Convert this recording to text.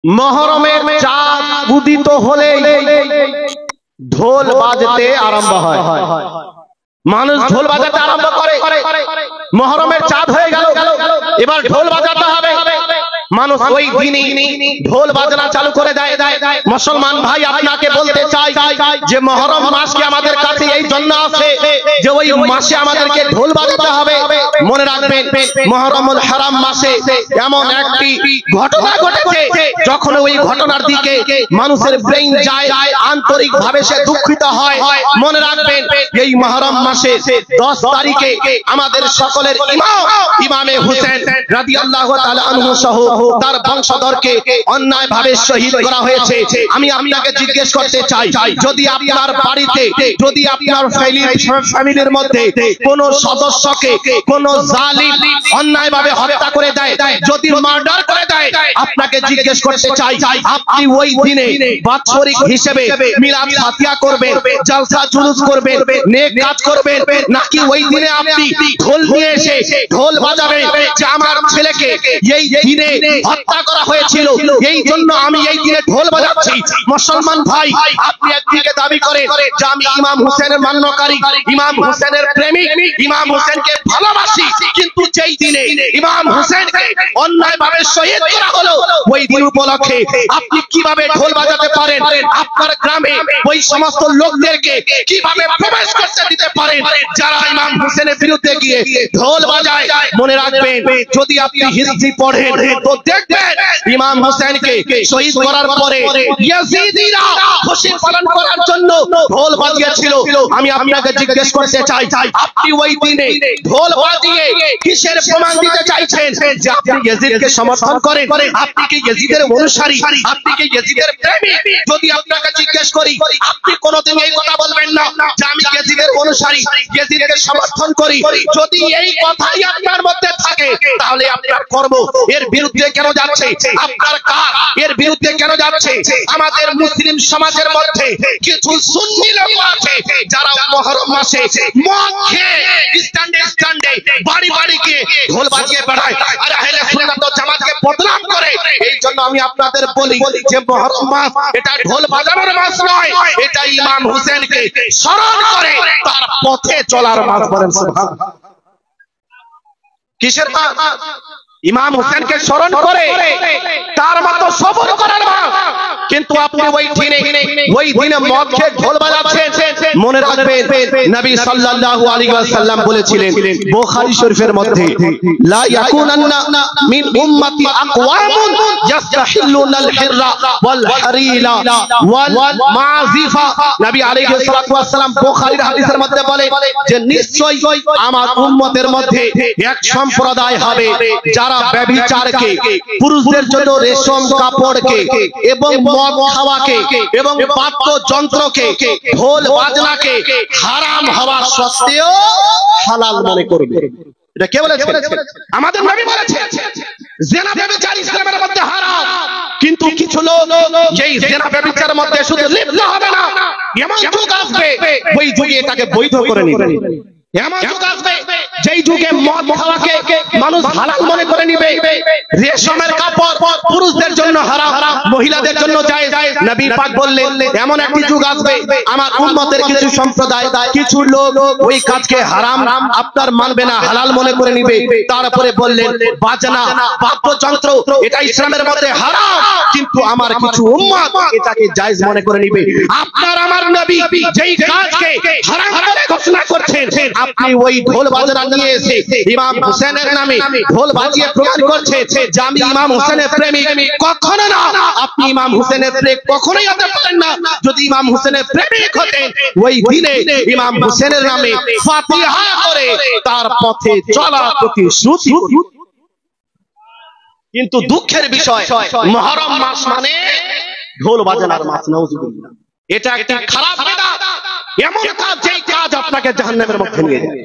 মুহররমের চাঁদ উদিত হলে ঢোল বাজতে আরম্ভ হয়। মানুষ ঢোল বাজাতে আরম্ভ করে। মুহররমের চাঁদ হয়ে গেল, এবার ঢোল বাজাতে হবে। মানুষ ওই দিনই ঢোল বাজনা চালু করে দেয়। মুসলমান ভাই, আপনাকে বলতে চাই যে মুহররম মাসকে আমাদের কাছে এই জন্য আছে যে ওই মাসে আমাদেরকে ঢোল বাজাতে হবে। মনে রাখবেন, মুহররমুল হারাম মাসে এমন একটি ঘটনা ঘটেছে, যখন ওই ঘটনার দিকে মানুষের ব্রেইন যায়, আন্তরিক ভাবে সে দুঃখিত হয়। মনে রাখবেন, এই মুহররম মাসে 10 তারিখে আমাদের সকলের ইমাম ইমামে হুসেন রাদিয়াল্লাহু তাআলা আনহু সহ তার বংশধরকে অন্যায় ভাবে শহীদ করা হয়েছে। আমি আপনাকে জিজ্ঞেস করতে চাই, যদি আপনার বাড়িতে, যদি আপনার ফ্যামিলির মধ্যে কোন সদস্যকে কোন জালিম অন্যায় ভাবে হত্যা করে দেয়, যদি মার্ডার করে দেয়, আপনাকে জিজ্ঞেস করতে চাই, আপনি ওই দিনে বাৎসরিক হিসেবে মিলাদ ফাতিহা করবেন, জলসা জুলুস করবেন, নেক কাজ করবেন, নাকি ওই দিনে আপনি ঢোল নিয়ে এসে ঢোল বাজাবেন যে আমার ছেলেকে এই দিনে হত্যা করা হয়েছিল, এই জন্য আমি এই দিনে ঢোল বাজাচ্ছি? মুসলমান ভাই, আপনি একদিকে দাবি করেন যে আমি ইমাম হুসেনের মান্যকারী, ইমাম হুসেনের প্রেমিক, ইমাম হুসেনকে ভালোবাসি, কিন্তু যেই দিনে ইমাম হুসেনকে অন্যায়ভাবে শহীদ করা হলো, ওই দিন উপলক্ষে আপনি কিভাবে ঢোল বাজাতে পারেন? আপনার গ্রামে ওই সমস্ত লোকদেরকে কিভাবে প্রবেশ করতে দিতে পারেন যারা ইমাম হুসেনের বিরুদ্ধে গিয়ে ঢোল বাজায়? মনে রাখবেন, যদি আপনি হিস্ট্রি পড়েন তো দেখবেন ইমাম হুসেনকে শহীদ করার পরে ইয়াজিদিরা খুশি পালন করার জন্য ঢোল বাজিয়েছিল। আমি আপনাকে জিজ্ঞেস করতে চাই, আপনি ওই দিনে ঢোল বাজিয়ে কিসের প্রমাণ দিতে চাইছেন যে আপনি ইয়াজিদকে সমর্থন করেন? আপনি কি ইয়াজিদের অনুসারী? আপনি কি ইয়াজিদের প্রেমিক? যদি আপনাকে জিজ্ঞেস করি, আপনি কোনোদিন এই কথা বলবেন না যে আমি ইয়াজিদের অনুসারী, ইয়াজিদকে সমর্থন করি। যদি এই কথাই আপনার মধ্যে থাকে, তাহলে আপনার কর্ম এর বিরুদ্ধে কেন যাচ্ছে? আপনার কাজ এর বিরুদ্ধে কেন যাচ্ছে? আমাদের মুসলিম সমাজের মধ্যে কিছু সুন্নি লোক আছে যারা মুহররম মাসে মদ খেয়ে স্ট্যান্ডে স্ট্যান্ডে বাড়ি বাড়ি গিয়ে ঢোল বাজিয়ে বেড়ায় আর আহলে সুন্নাত ওয়াল জামাতকে বদনাম করে। এই জন্য আমি আপনাদের বলি যে মুহররম মাস এটা ঢোল বাজানোর মাস নয়, এটা ইমাম হুসেনকে স্মরণ করে তার পথে চলার মাস। বলেন সুবহানাল্লাহ। কিসের মাস? ইমাম হুসেনকে স্মরণ করে তার মতো সবর করার মাস। কিন্তু আপনি ওই দিনে মদ খেয়ে ঢোল বাজাচ্ছেন। মনে রাখবেন, নবী সাল্লাল্লাহু আলাইহি ওয়াসাল্লাম বলেছিলেন বুখারী শরীফের মধ্যে, লা ইয়াকুনান্না মিন উম্মতি আকওয়ামুন ইস্তাহিল্লুনাল হিররা ওয়াল হারিলা ওয়াল মাযিফা। নবী আলাইহিস সালাতু ওয়াসসালাম বুখারীর হাদিসের মধ্যে বলে যে নিশ্চয়ই আমার উম্মতের মধ্যে এক সম্প্রদায় হবে যারা ব্যভিচারকে, পুরুষদের জন্য রেশম কাপড়কে এবং মদ খাওয়াকে এবং বাদ্যযন্ত্রকে, ঢোল বাজনাকে হারাম হওয়া সত্ত্বেও হালাল মনে করবে। এটা কে বলেছে? আমাদের নবী বলেছেন জিনা ব্যভিচার ইসলামের মধ্যে হারাম। কিন্তু কিছু লোক এই জিনা ব্যভিচারের মধ্যে শুধু লিপ্ত হবে না, এমন যুগ আসবে ওই যুগে এটাকে বৈধ করে নেবে। এমন যুগ আসবে যেই যুগে মদ খাওয়াকে মানুষ হালাল মনে করে নিবে, রেশমের কাপড় পুরুষদের জন্য হারাম, মহিলাদের জন্য জায়েজ। নবী পাক বললেন এমন একটি যুগ আসবে আমার উম্মতের কিছু সম্প্রদায়, কিছু লোক ওই কাজকে হারাম আপনার মানবে না, হালাল মনে করে নিবে। তারপরে বললেন বাজনা, বাদ্যযন্ত্র এটা ইসলামের মধ্যে হারাম, কিন্তু আমার কিছু উম্মত এটাকে জায়েজ মনে করে নিবে। আপনার আমার নবী যেই কাজকে হারাম বলে ঘোষণা করছেন, আপনি ওই ঢোল বাজনা নিয়ে এসে ইমাম হুসেনের নামে ঢোল বাজিয়ে প্রমাণ করছেন যে আমি ইমাম হুসেনের প্রেমিক। কখনো না, আপনি ইমাম হুসেনের প্রেমিক কখনোই হতে পারেন না। যদি ইমাম হুসেনের প্রেমিক হতেন, ওই দিনে ইমাম হুসেনের নামে ফাতিহা করে তার পথে চলা প্রতিশ্রুতি। কিন্তু দুঃখের বিষয়, মুহররম মাস মানে ঢোল বাজনার মাস। নাউজুবিল্লাহ। এটা একটা খারাপ বিদআত, এমন কাজ যেই কাজ আপনাকে জাহান্নামের মধ্যে নিয়ে যায়।